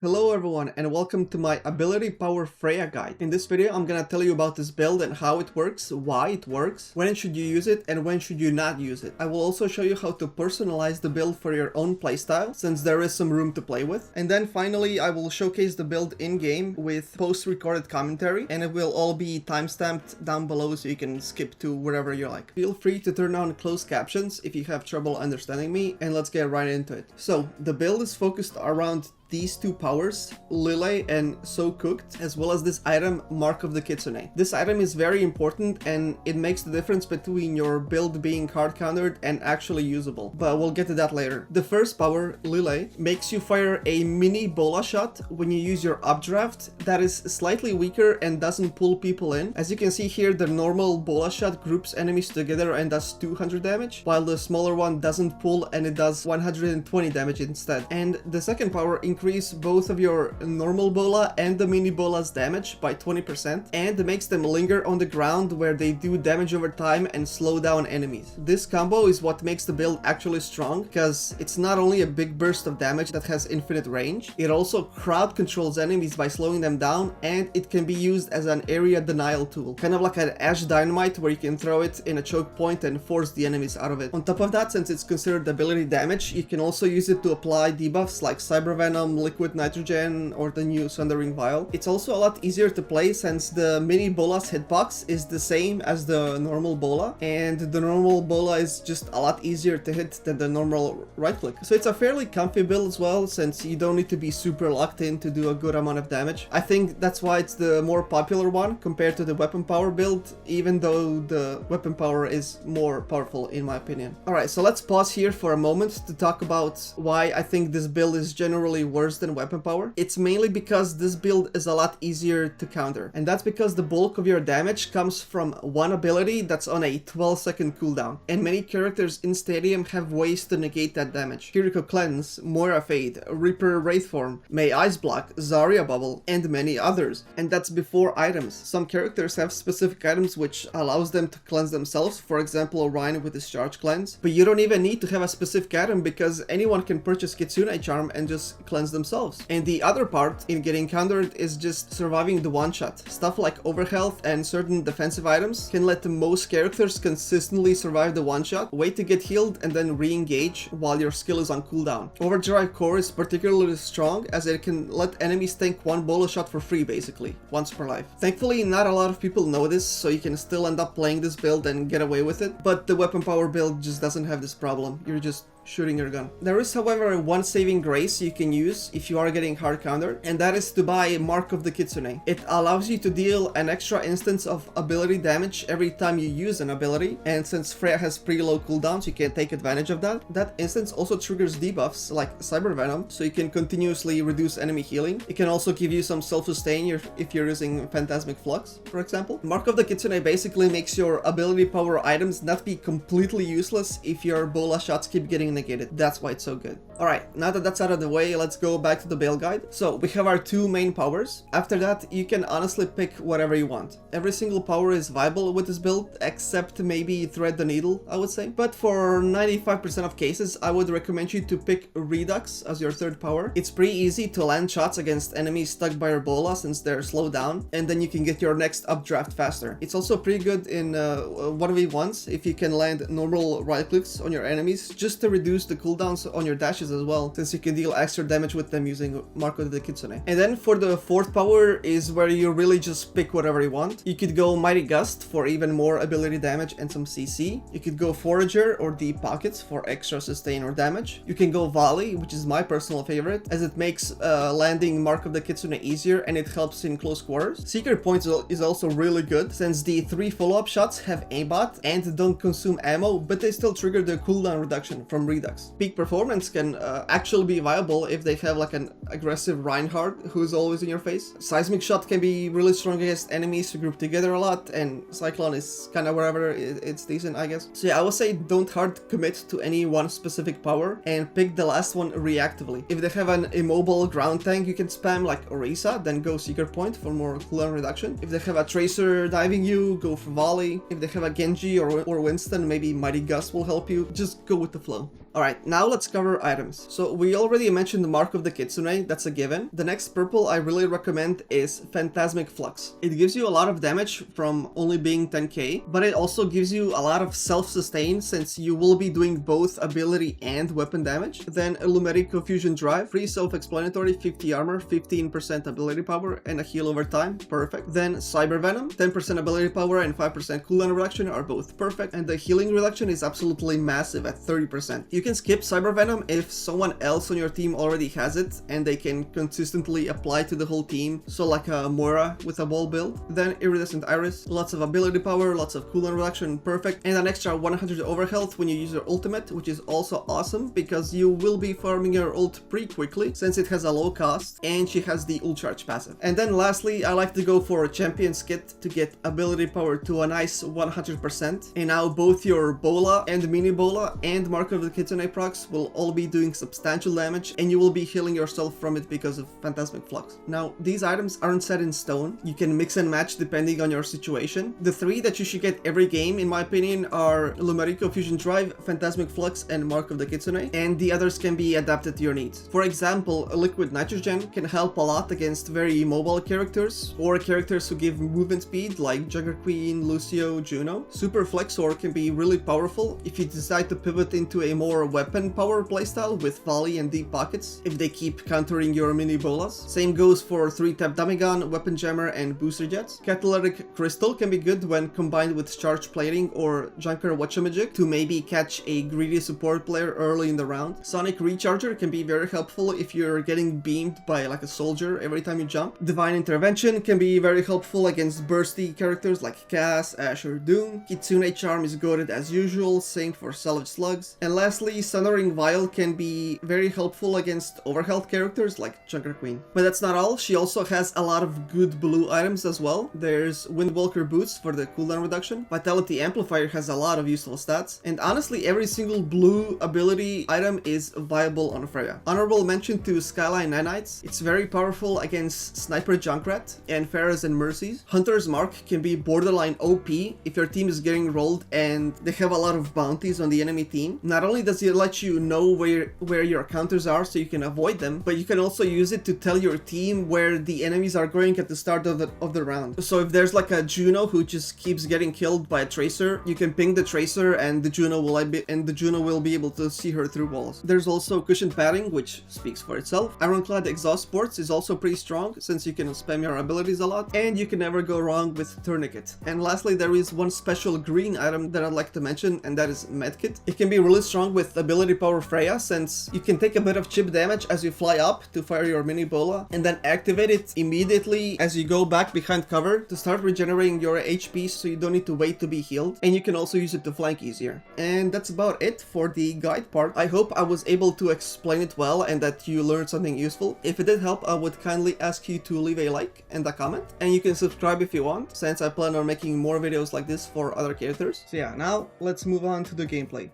Hello everyone and welcome to my ability power FREJA guide. In this video I'm gonna tell you about this build and how it works, why it works, when should you use it and when should you not use it. I will also show you how to personalize the build for your own playstyle since there is some room to play with. And then finally I will showcase the build in-game with post-recorded commentary and it will all be timestamped down below so you can skip to wherever you like. Feel free to turn on closed captions if you have trouble understanding me, and let's get right into it. So the build is focused around these two powers, Lily and So Cooked, as well as this item, Mark of the Kitsune. This item is very important and it makes the difference between your build being hard countered and actually usable, but we'll get to that later. The first power, Lily, makes you fire a mini bola shot when you use your updraft that is slightly weaker and doesn't pull people in. As you can see here, the normal bola shot groups enemies together and does 200 damage, while the smaller one doesn't pull and it does 120 damage instead. And the second power increase both of your normal bola and the mini bola's damage by 20% and makes them linger on the ground where they do damage over time and slow down enemies. This combo is what makes the build actually strong because it's not only a big burst of damage that has infinite range, it also crowd controls enemies by slowing them down, and it can be used as an area denial tool, kind of like an Ash Dynamite where you can throw it in a choke point and force the enemies out of it. On top of that, since it's considered ability damage, you can also use it to apply debuffs like Cyber Venom, Liquid Nitrogen, or the new Sundering Vial. It's also a lot easier to play since the mini bola's hitbox is the same as the normal bola, and the normal bola is just a lot easier to hit than the normal right click. So it's a fairly comfy build as well, since you don't need to be super locked in to do a good amount of damage. I think that's why it's the more popular one compared to the weapon power build, even though the weapon power is more powerful in my opinion. Alright, so let's pause here for a moment to talk about why I think this build is generally worse than weapon power. It's mainly because this build is a lot easier to counter, and that's because the bulk of your damage comes from one ability that's on a 12-second cooldown, and many characters in Stadium have ways to negate that damage. Kiriko Cleanse, Moira Fade, Reaper Wraithform, May Ice Block, Zarya Bubble, and many others. And that's before items. Some characters have specific items which allows them to cleanse themselves, for example Orion with his Charge Cleanse, but you don't even need to have a specific item because anyone can purchase Kitsune Charm and just cleanse themselves. And the other part in getting countered is just surviving the one-shot. Stuff like overhealth and certain defensive items can let most characters consistently survive the one-shot, wait to get healed, and then re-engage while your skill is on cooldown. Overdrive Core is particularly strong as it can let enemies tank one bola shot for free basically, once per life. Thankfully not a lot of people know this, so you can still end up playing this build and get away with it, but the weapon power build just doesn't have this problem. You're just shooting your gun. There is, however, one saving grace you can use if you are getting hard countered, and that is to buy Mark of the Kitsune. It allows you to deal an extra instance of ability damage every time you use an ability, and since FREJA has pretty low cooldowns, you can take advantage of that. That instance also triggers debuffs like Cyber Venom, so you can continuously reduce enemy healing. It can also give you some self-sustain if you're using Phantasmic Flux, for example. Mark of the Kitsune basically makes your ability power items not be completely useless if your bola shots keep getting negated. That's why it's so good. Alright, now that that's out of the way, let's go back to the build guide. So we have our two main powers. After that, you can honestly pick whatever you want. Every single power is viable with this build, except maybe Thread the Needle, I would say. But for 95% of cases, I would recommend you to pick Redux as your third power. It's pretty easy to land shots against enemies stuck by your bola since they're slowed down, and then you can get your next updraft faster. It's also pretty good in 1v1s if you can land normal right clicks on your enemies just to reduce the cooldowns on your dashes as well, since you can deal extra damage with them using Mark of the Kitsune. And then for the fourth power is where you really just pick whatever you want. You could go Mighty Gust for even more ability damage and some CC. You could go Forager or Deep Pockets for extra sustain or damage. You can go Volley, which is my personal favorite, as it makes landing Mark of the Kitsune easier and it helps in close quarters. Secret Point is also really good, since the 3 follow-up shots have aimbot and don't consume ammo, but they still trigger the cooldown reduction from Redux. Peak Performance can actually be viable if they have like an aggressive Reinhardt who's always in your face. Seismic Shot can be really strong against enemies who group together a lot, and Cyclone is kind of wherever it's decent, I guess. So yeah, I would say don't hard commit to any one specific power and pick the last one reactively. If they have an immobile ground tank you can spam like Orisa, then go Secret Point for more cooldown reduction. If they have a Tracer diving you, go for Volley. If they have a Genji or Winston, maybe Mighty Gust will help you. Just go with the flow. Alright, now let's cover items. So we already mentioned the Mark of the Kitsune, that's a given. The next purple I really recommend is Phantasmic Flux. It gives you a lot of damage from only being 10k, but it also gives you a lot of self-sustain since you will be doing both ability and weapon damage. Then Lumerico Fusion Drive, free self-explanatory, 50 armor, 15% ability power, and a heal over time, perfect. Then Cyber Venom, 10% ability power and 5% cooldown reduction are both perfect, and the healing reduction is absolutely massive at 30%. You can skip Cyber Venom if someone else on your team already has it and they can consistently apply to the whole team, so like a Moira with a ball build. Then Iridescent Iris, lots of ability power, lots of cooldown reduction, perfect, and an extra 100 overhealth when you use your ultimate, which is also awesome because you will be farming your ult pretty quickly since it has a low cost and she has the ult charge passive. And then lastly, I like to go for a Champion's Kit to get ability power to a nice 100%, and now both your Bola and Mini Bola and Mark of the Kitsune procs will all be doing substantial damage, and you will be healing yourself from it because of Phantasmic Flux. Now, these items aren't set in stone. You can mix and match depending on your situation. The three that you should get every game, in my opinion, are Lumerico Fusion Drive, Phantasmic Flux, and Mark of the Kitsune, and the others can be adapted to your needs. For example, Liquid Nitrogen can help a lot against very mobile characters, or characters who give movement speed like Jugger Queen, Lucio, Juno. Super Flexor can be really powerful if you decide to pivot into a more weapon power playstyle with volley and deep pockets if they keep countering your mini bolas. Same goes for 3-tap Damigun, Weapon Jammer, and Booster Jets. Catalytic Crystal can be good when combined with Charge Plating or Junker Whatchamajig to maybe catch a greedy support player early in the round. Sonic Recharger can be very helpful if you're getting beamed by like a soldier every time you jump. Divine Intervention can be very helpful against bursty characters like Cass, Ash, or Doom. Kitsune Charm is goated as usual, same for Salvage Slugs. And lastly, Sundering Vial can be very helpful against overhealth characters like Junker Queen. But that's not all, she also has a lot of good blue items as well. There's Windwalker Boots for the cooldown reduction, Vitality Amplifier has a lot of useful stats, and honestly every single blue ability item is viable on Freya. Honorable mention to Skyline Nanites, it's very powerful against Sniper Junkrat and Pharaohs and Mercies. Hunter's Mark can be borderline OP if your team is getting rolled and they have a lot of bounties on the enemy team. Not only does it let you know where your counters are so you can avoid them, but you can also use it to tell your team where the enemies are going at the start of the round. So if there's like a Juno who just keeps getting killed by a Tracer, you can ping the Tracer and the Juno will be able to see her through walls. There's also Cushion Padding, which speaks for itself. Ironclad Exhaust Sports is also pretty strong since you can spam your abilities a lot, and you can never go wrong with Tourniquet. And lastly, there is one special green item that I'd like to mention, and that is Medkit. It can be really strong with ability power Freya since you can take a bit of chip damage as you fly up to fire your mini bola, and then activate it immediately as you go back behind cover to start regenerating your HP so you don't need to wait to be healed, and you can also use it to flank easier. And that's about it for the guide part. I hope I was able to explain it well and that you learned something useful. If it did help, I would kindly ask you to leave a like and a comment, and you can subscribe if you want, since I plan on making more videos like this for other characters. So yeah, now let's move on to the gameplay.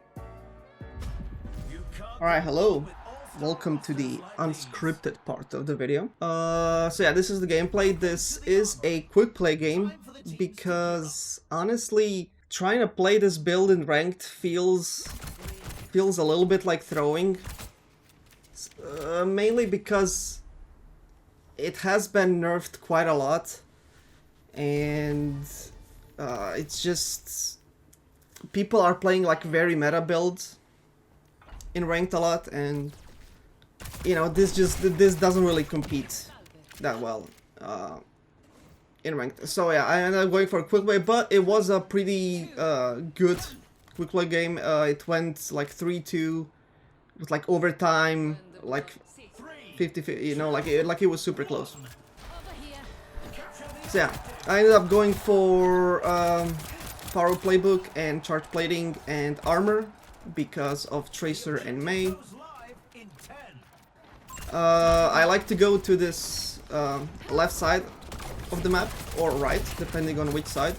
Alright, hello. Welcome to the unscripted part of the video. So yeah, this is the gameplay. This is a quick play game because honestly, trying to play this build in ranked feels a little bit like throwing. Mainly because it has been nerfed quite a lot, and it's just people are playing like very meta builds in ranked a lot, and you know, this doesn't really compete that well in ranked. So yeah, I ended up going for a quick play, but it was a pretty good quick play game. It went like 3-2 with like overtime, like 50-50, you know, like it was super close. So yeah, I ended up going for power playbook and charge plating and armor because of Tracer and Mei. I like to go to this left side of the map, or right, depending on which side.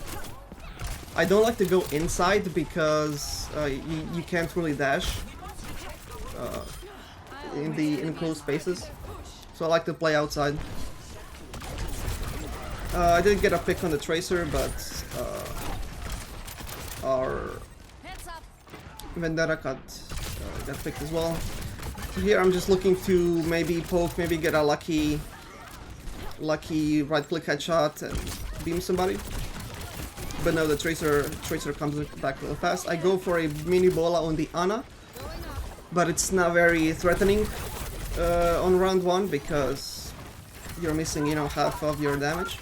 I don't like to go inside because you can't really dash in the enclosed spaces, so I like to play outside. I did get a pick on the Tracer, but our Vendetta got got picked as well. So here I'm just looking to maybe poke, maybe get a lucky right-click headshot and beam somebody. But no, the Tracer comes back really fast. I go for a mini bola on the Ana, but it's not very threatening on round 1 because you're missing, you know, half of your damage.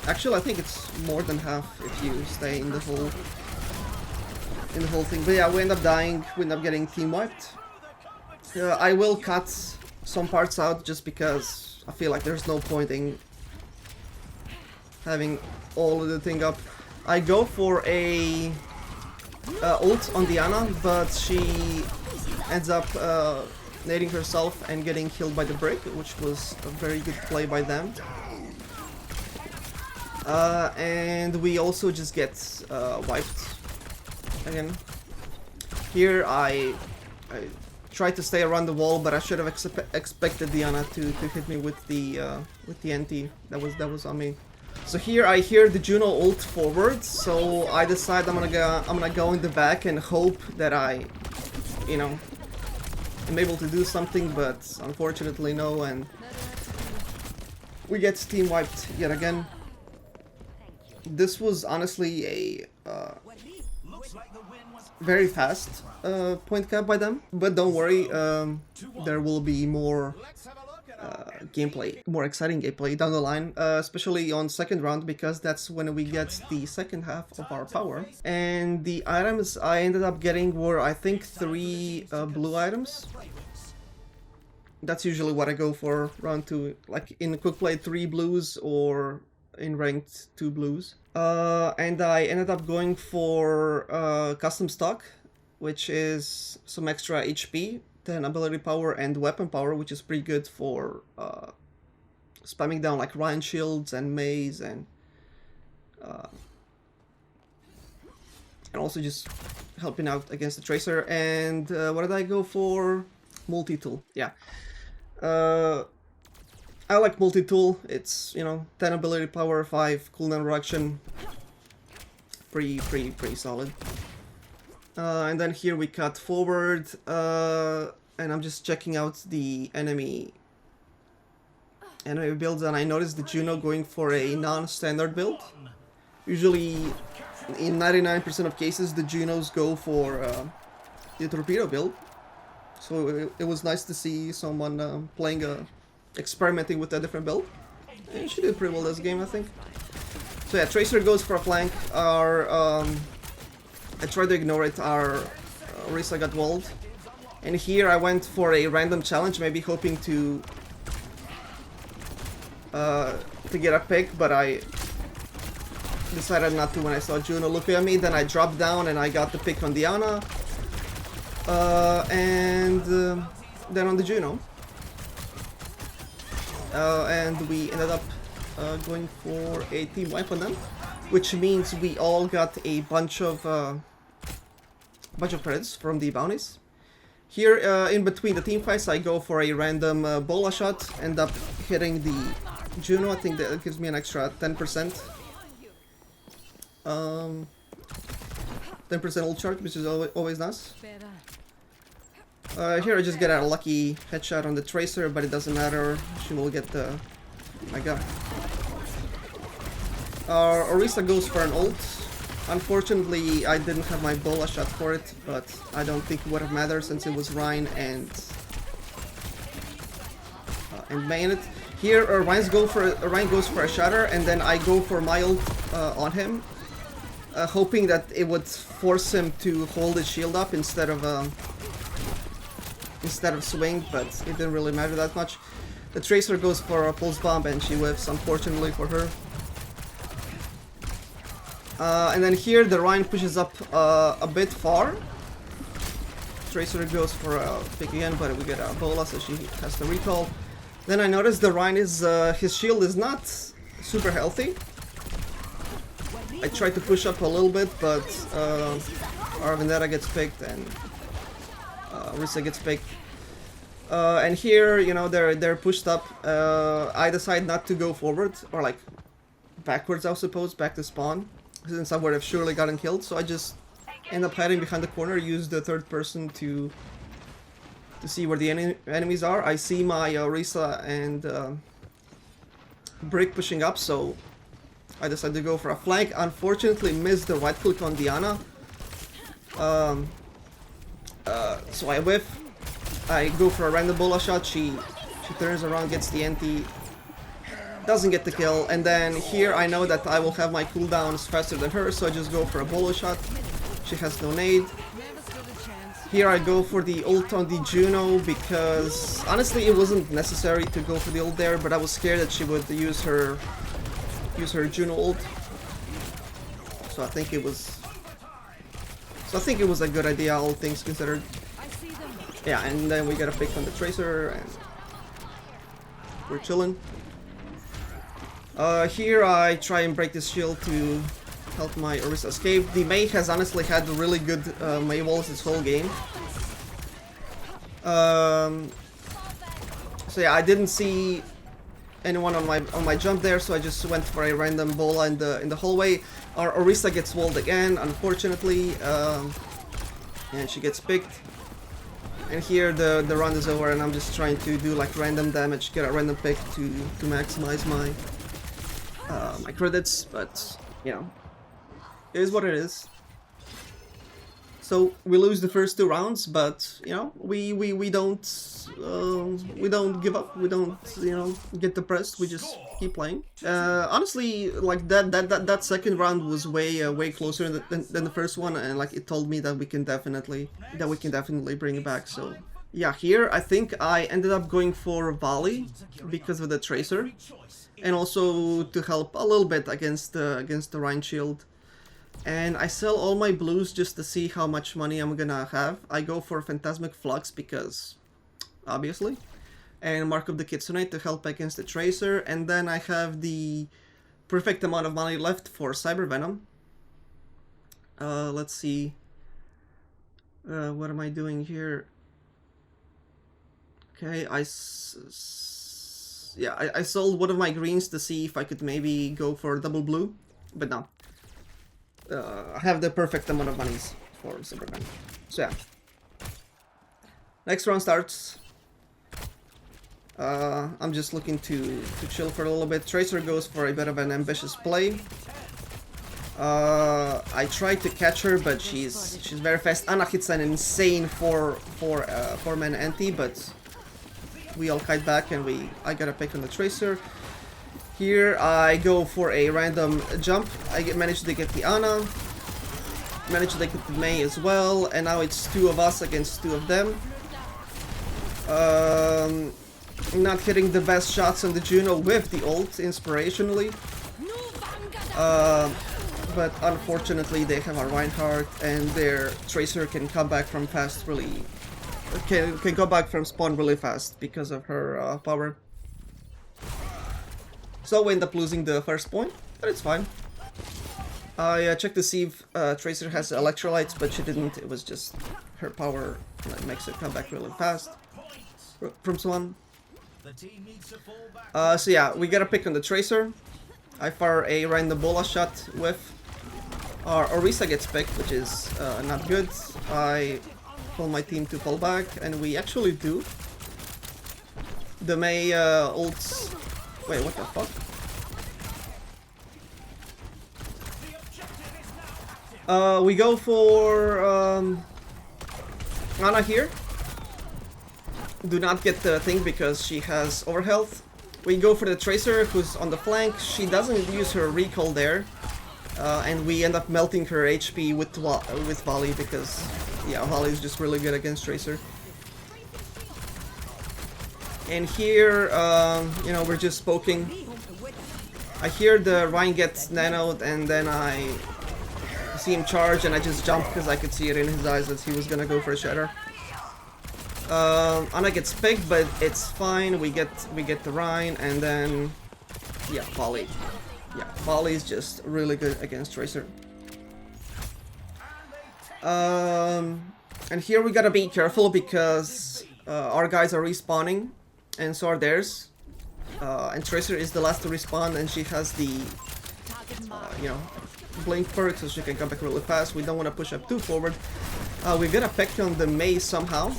Actually, I think it's more than half if you stay in the whole thing. But yeah, we end up dying. We end up getting team wiped. I will cut some parts out just because I feel like there's no point in having all of the thing up. I go for a ult on Diana, but she ends up nading herself and getting killed by the brick, which was a very good play by them. And we also just get wiped again. Here I tried to stay around the wall, but I should have expected Diana to hit me with the NT. That was on me. So here I hear the Juno ult forward, so I decide I'm gonna go in the back and hope that I, you know, am able to do something, but unfortunately no, and we get team wiped yet again. This was honestly a very fast point cap by them, but don't worry, there will be more gameplay, more exciting gameplay down the line, especially on second round, because that's when we get the second half of our power. And the items I ended up getting were, I think, 3 blue items. That's usually what I go for round 2, like in quick play 3 blues or in ranked 2 blues. And I ended up going for custom stock, which is some extra HP, then ability power and weapon power, which is pretty good for spamming down like Ryan shields and maze and also just helping out against the Tracer. And what did I go for? Multi-tool, yeah. I like multi-tool. It's, you know, 10 ability power, 5 cooldown reduction. Pretty solid. And then here we cut forward, and I'm just checking out the enemy builds, and I noticed the Juno going for a non-standard build. Usually, in 99% of cases, the Junos go for the torpedo build. So it was nice to see someone experimenting with a different build. And she did pretty well this game, I think. So yeah, Tracer goes for a flank. I tried to ignore it. Our Orisa got walled. And here I went for a random challenge, maybe hoping to get a pick, but I decided not to when I saw Juno looking at me. Then I dropped down and I got the pick on Diana. And then on the Juno. And we ended up going for a team wipe on them, which means we all got a bunch of credits from the bounties. Here, in between the team fights, I go for a random bola shot, end up hitting the Juno. I think that gives me an extra 10%. 10% ult charge, which is always nice. Here I just get a lucky headshot on the Tracer, but it doesn't matter. She will get the... my god. Orisa goes for an ult. Unfortunately, I didn't have my bola shot for it, but I don't think it would have mattered since it was Ryan and Mayonet. Here, Ryan goes for a shatter, and then I go for my ult on him, hoping that it would force him to hold his shield up instead of swing, but it didn't really matter that much. The Tracer goes for a pulse bomb and she whiffs, unfortunately for her. And then here the Ryan pushes up a bit far. Tracer goes for a pick again, but we get a bola, so she has to recall. Then I noticed the Ryan is his shield is not super healthy. I tried to push up a little bit, but our Vendetta gets picked and Orisa gets picked. And here, you know, they're pushed up. I decide not to go forward, or like backwards, I suppose, back to spawn, since I would have surely gotten killed. So I just end up hiding behind the corner, use the third person to to see where the enemies are. I see my Orisa and Brick pushing up, so I decided to go for a flank. Unfortunately, missed the right click on Diana. So I whiff. I go for a random bola shot. She turns around, gets the anti, doesn't get the kill, and then here I know that I will have my cooldowns faster than her, so I just go for a bola shot. She has no nade. Here I go for the ult on the Juno because honestly it wasn't necessary to go for the ult there, but I was scared that she would use her Juno ult. So I think it was a good idea, all things considered. Yeah, and then we got a pick on the Tracer and we're chilling. Here I try and break this shield to help my Orisa escape. The Mei has honestly had really good Mei walls this whole game. So yeah, I didn't see anyone on my jump there, so I just went for a random bola in the hallway. Our Orisa gets walled again, unfortunately, and she gets picked. And here the run is over, and I'm just trying to do like random damage, get a random pick to maximize my my credits, but you know. It is what it is. So we lose the first 2 rounds, but you know we don't give up. We don't get depressed. We just keep playing. Honestly, like that second round was way closer than the first one, and like it told me that we can definitely bring it back. So yeah, here I think I ended up going for volley because of the Tracer, and also to help a little bit against the Rhine shield. And I sell all my blues just to see how much money I'm gonna have. I go for Phantasmic Flux because, obviously, and Mark of the Kitsune to help against the Tracer. And then I have the perfect amount of money left for Cyber Venom. Let's see. What am I doing here? Okay, I sold one of my greens to see if I could maybe go for double blue, but no. I have the perfect amount of monies for Cyberman. So yeah. Next round starts. I'm just looking to chill for a little bit. Tracer goes for a bit of an ambitious play. I tried to catch her, but she's very fast. Anna hits an insane 4-man anti, but we all kite back and I got a pick on the Tracer. Here I go for a random jump. I managed to get the Ana, managed to get the Mei as well, and now it's 2 of us against 2 of them. Not hitting the best shots on the Juno with the ult, inspirationally. But unfortunately they have a Reinhardt and their Tracer can come back from fast really... can go back from spawn really fast because of her power. So we end up losing the first point, but it's fine. I checked to see if Tracer has electrolytes, but she didn't. It was just her power that makes it come back really fast from Swan. So yeah, we got a pick on the Tracer. I fire a random bola shot with. Our Orisa gets picked, which is not good. I pull my team to fall back, and we actually do. The Mei ults. Wait, what the fuck? We go for Ana here. Do not get the thing because she has overhealth. We go for the Tracer who's on the flank. She doesn't use her recall there. And we end up melting her HP with volley because, yeah, volley is just really good against Tracer. And here, you know, we're just poking. I hear the Rhine gets nanoed, and then I see him charge, and I just jump because I could see it in his eyes that he was gonna go for a shatter. Ana gets picked, but it's fine. We get the Rhine, and then yeah, volley. Yeah, volley is just really good against Tracer. And here we gotta be careful because our guys are respawning. And so are theirs. And Tracer is the last to respawn, and she has the, you know, blink perk, so she can come back really fast. We don't want to push up too forward. We got a pick on the Mei somehow.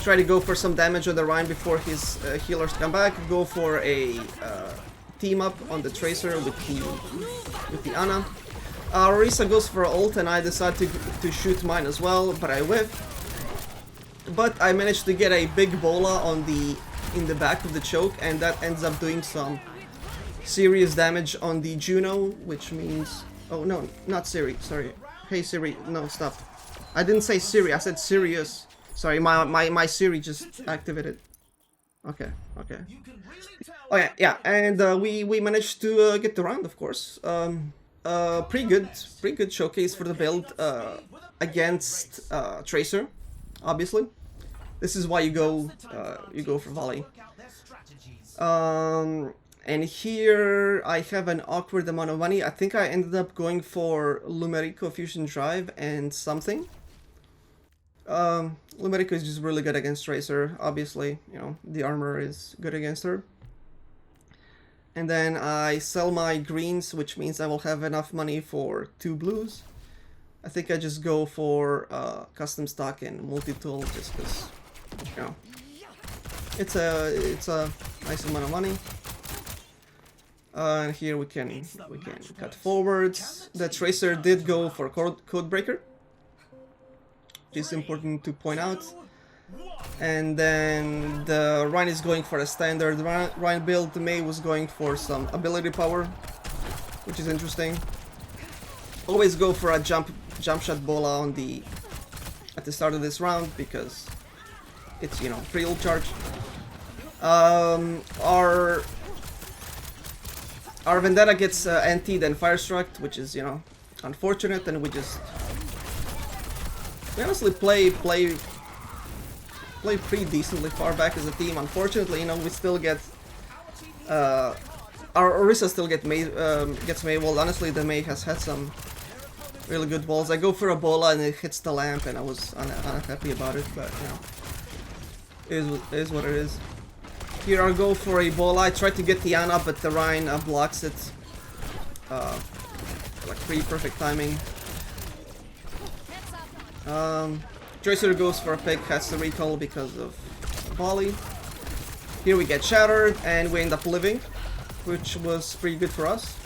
Try to go for some damage on the Rhine before his healers come back. Go for a team up on the Tracer with the Ana. Orisa goes for ult and I decide to shoot mine as well, but I whiff. But I managed to get a big bola in the back of the choke, and that ends up doing some serious damage on the Juno, which means... Oh no, not Siri, sorry. Hey Siri, no, stop. I didn't say Siri, I said serious. Sorry, my Siri just activated. Okay. Okay, yeah, and we managed to get the round, of course. Pretty good showcase for the build against Tracer, obviously. This is why you go for volley. And here I have an awkward amount of money. I think I ended up going for Lumerico Fusion Drive and something. Lumerico is just really good against Tracer, obviously, you know, the armor is good against her. And then I sell my greens, which means I will have enough money for 2 blues. I think I just go for custom stock and multi-tool just because, you know, it's a nice amount of money. And here we can cut forwards. The Tracer did go for code breaker, which is important to point out. And then the Rhine is going for a standard Rhine build. The Mei was going for some ability power, which is interesting. Always go for a jump shot bola at the start of this round because it's, you know, pre-ult charge. Our Vendetta gets anti'd and fire-struck, which is, you know, unfortunate, and we honestly play pretty decently far back as a team. Unfortunately, you know, we still get our Orisa still gets Mei walled. Honestly, the Mei has had some really good walls. I go for a bola and it hits the lamp, and I was unhappy about it, but you know, it is what it is. Here I go for a bola. I try to get the Ana, but the Rhine blocks it. Like pretty perfect timing. Tracer goes for a pick, has to recall because of volley. Here we get shattered and we end up living, which was pretty good for us.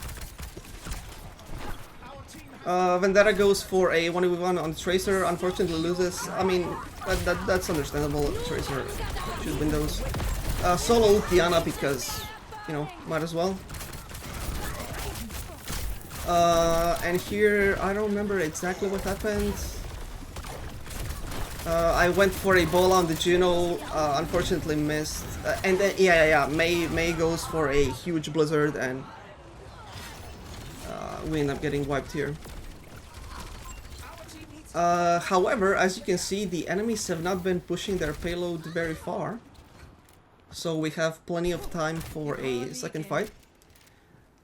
Vendetta goes for a 1v1 on the Tracer, unfortunately loses. I mean, that's understandable. Tracer should win those. Solo ult Diana because, you know, might as well. And here, I don't remember exactly what happened. I went for a bola on the Juno, unfortunately missed. And then, yeah, Mei goes for a huge blizzard, and we end up getting wiped here. However, as you can see, the enemies have not been pushing their payload very far. So we have plenty of time for a second fight.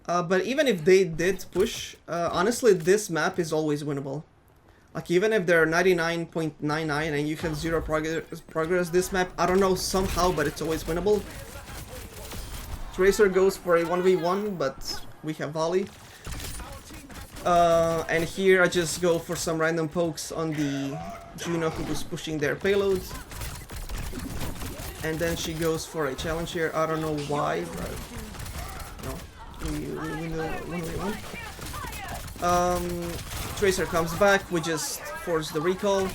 But even if they did push, honestly, this map is always winnable. Like, even if they're 99.99 and you have 0 progress, this map, I don't know, somehow, but it's always winnable. Tracer goes for a 1v1, but we have volley. And here I just go for some random pokes on the Juno who was pushing their payloads. And then she goes for a challenge here. I don't know why, but no, we know 1v1. Tracer comes back. We just force the recall,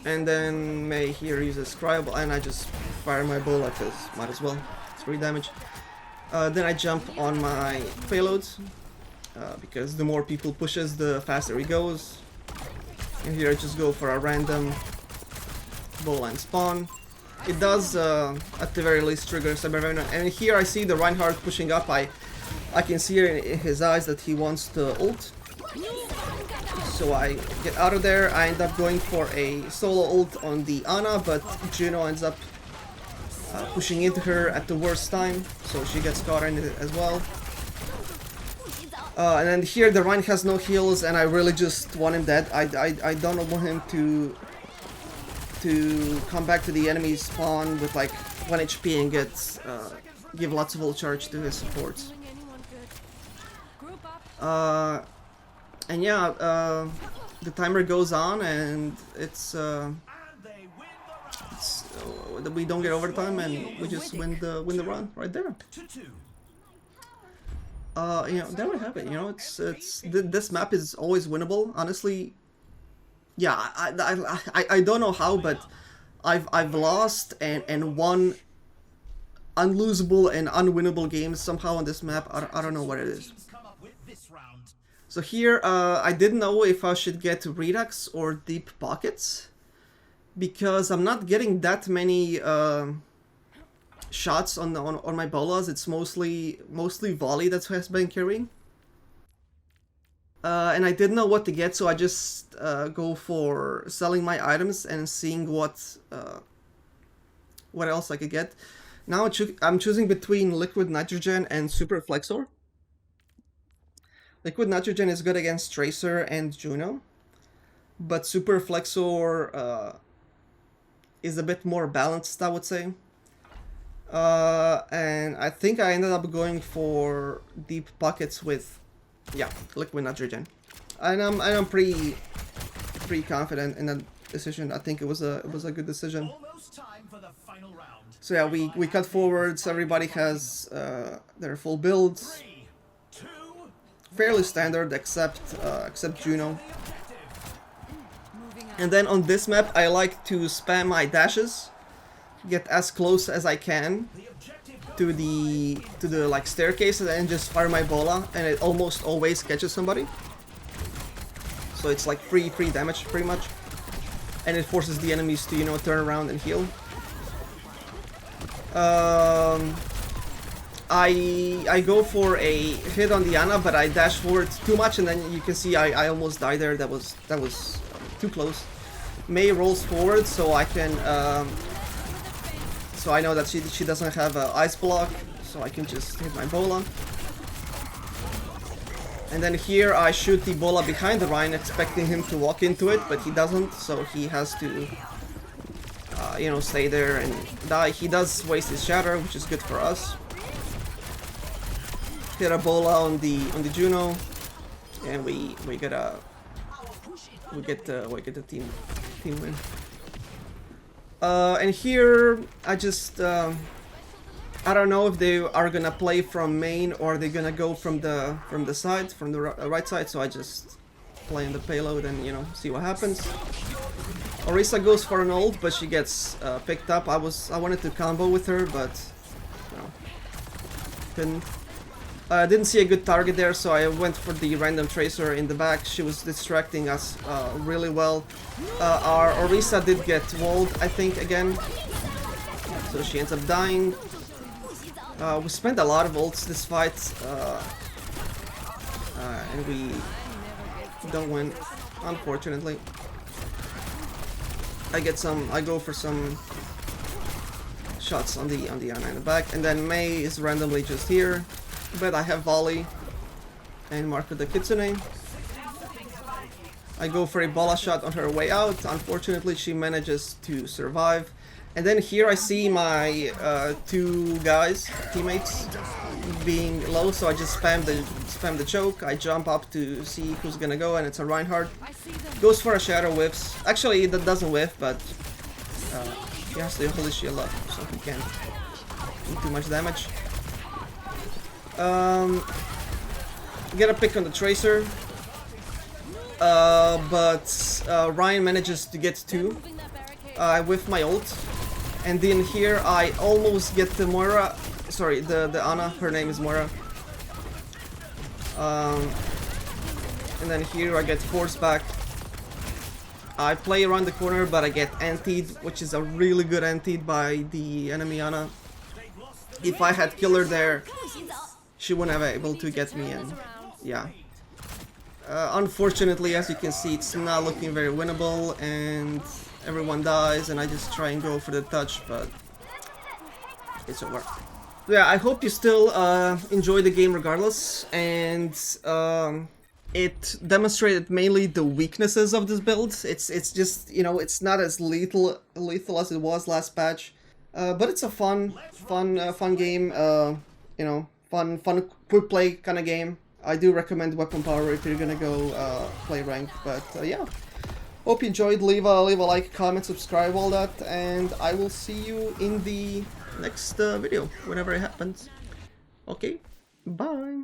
and then Mei here uses cryable, and I just fire my bola because might as well. It's 3 damage. Then I jump on my payloads because the more people pushes, the faster he goes. And here I just go for a random bola and spawn. It does, at the very least, trigger Cybervenom. And here I see the Reinhardt pushing up. I can see in his eyes that he wants to ult. So I get out of there. I end up going for a solo ult on the Ana, but Juno ends up pushing into her at the worst time. So she gets caught in it as well. And then here the Rhine has no heals, and I really just want him dead. I don't want him to come back to the enemy spawn with like 1 HP and give lots of ult charge to his supports. And yeah, the timer goes on and we don't get overtime and we just win the run right there. You know, there we have it. You know, this map is always winnable. Honestly, yeah, I don't know how, but I've lost and won unlosable and unwinnable games somehow on this map. I don't know what it is. So here, I didn't know if I should get Redux or Deep Pockets, because I'm not getting that many shots on my bolas. It's mostly volley that has been carrying. And I didn't know what to get, so I just go for selling my items and seeing what else I could get. Now I'm choosing between Liquid Nitrogen and Super Flexor. Liquid Nitrogen is good against Tracer and Juno, but Super Flexor is a bit more balanced, I would say. And I think I ended up going for Deep Pockets with, yeah, Liquid Nitrogen. And I'm pretty confident in that decision. I think it was a good decision. So yeah, we cut forwards. Everybody has their full builds. Fairly standard, except Juno. And then on this map, I like to spam my dashes, get as close as I can to the like staircases, and just fire my bola, and it almost always catches somebody. So it's like free damage pretty much, and it forces the enemies to, you know, turn around and heal. I go for a hit on the Ana, but I dash forward too much, and then you can see I almost died there. That was too close. Mei rolls forward, so I can so I know that she doesn't have an ice block, so I can just hit my bola. And then here I shoot the bola behind the Rhine, expecting him to walk into it, but he doesn't, so he has to you know, stay there and die. He does waste his shatter, which is good for us. Hit a bola on the Juno, and we get the team win. And here I just I don't know if they are gonna play from main or they're gonna go from the side, from the right side. So I just play in the payload and, you know, see what happens. Orisa goes for an ult, but she gets picked up. I wanted to combo with her, but you know, couldn't. Didn't see a good target there, so I went for the random Tracer in the back. She was distracting us really well. Our Orisa did get walled, I think, again, so she ends up dying. We spent a lot of ults this fight, and we don't win, unfortunately. I go for some shots on the Ana in the back, and then Mei is randomly just here. But I have volley and Marco the Kitsune. I go for a bola shot on her way out. Unfortunately, she manages to survive. And then here I see my two teammates, being low, so I just spam the choke. I jump up to see who's gonna go, and it's a Reinhardt. Goes for a shadow, whiffs. Actually, that doesn't whiff, but he has to hold his shield up, so he can't do too much damage. Get a pick on the Tracer, but Ryan manages to get two. I whiff my ult, and then here I almost get the Moira. Sorry, the Ana. Her name is Moira. And then here I get force back. I play around the corner, but I get antied, which is a really good antied by the enemy Ana. If I had killed her there, she wouldn't have been able to get me in. Yeah. Unfortunately, as you can see, it's not looking very winnable, and everyone dies, and I just try and go for the touch, but it's over. Yeah, I hope you still enjoy the game regardless, and it demonstrated mainly the weaknesses of this build. It's just, you know, it's not as lethal as it was last patch, but it's a fun game. You know, fun quick play kind of game. I do recommend weapon power if you're gonna go play ranked, but yeah. Hope you enjoyed. Leave a like, comment, subscribe, all that, and I will see you in the next video, whenever it happens. Okay, bye!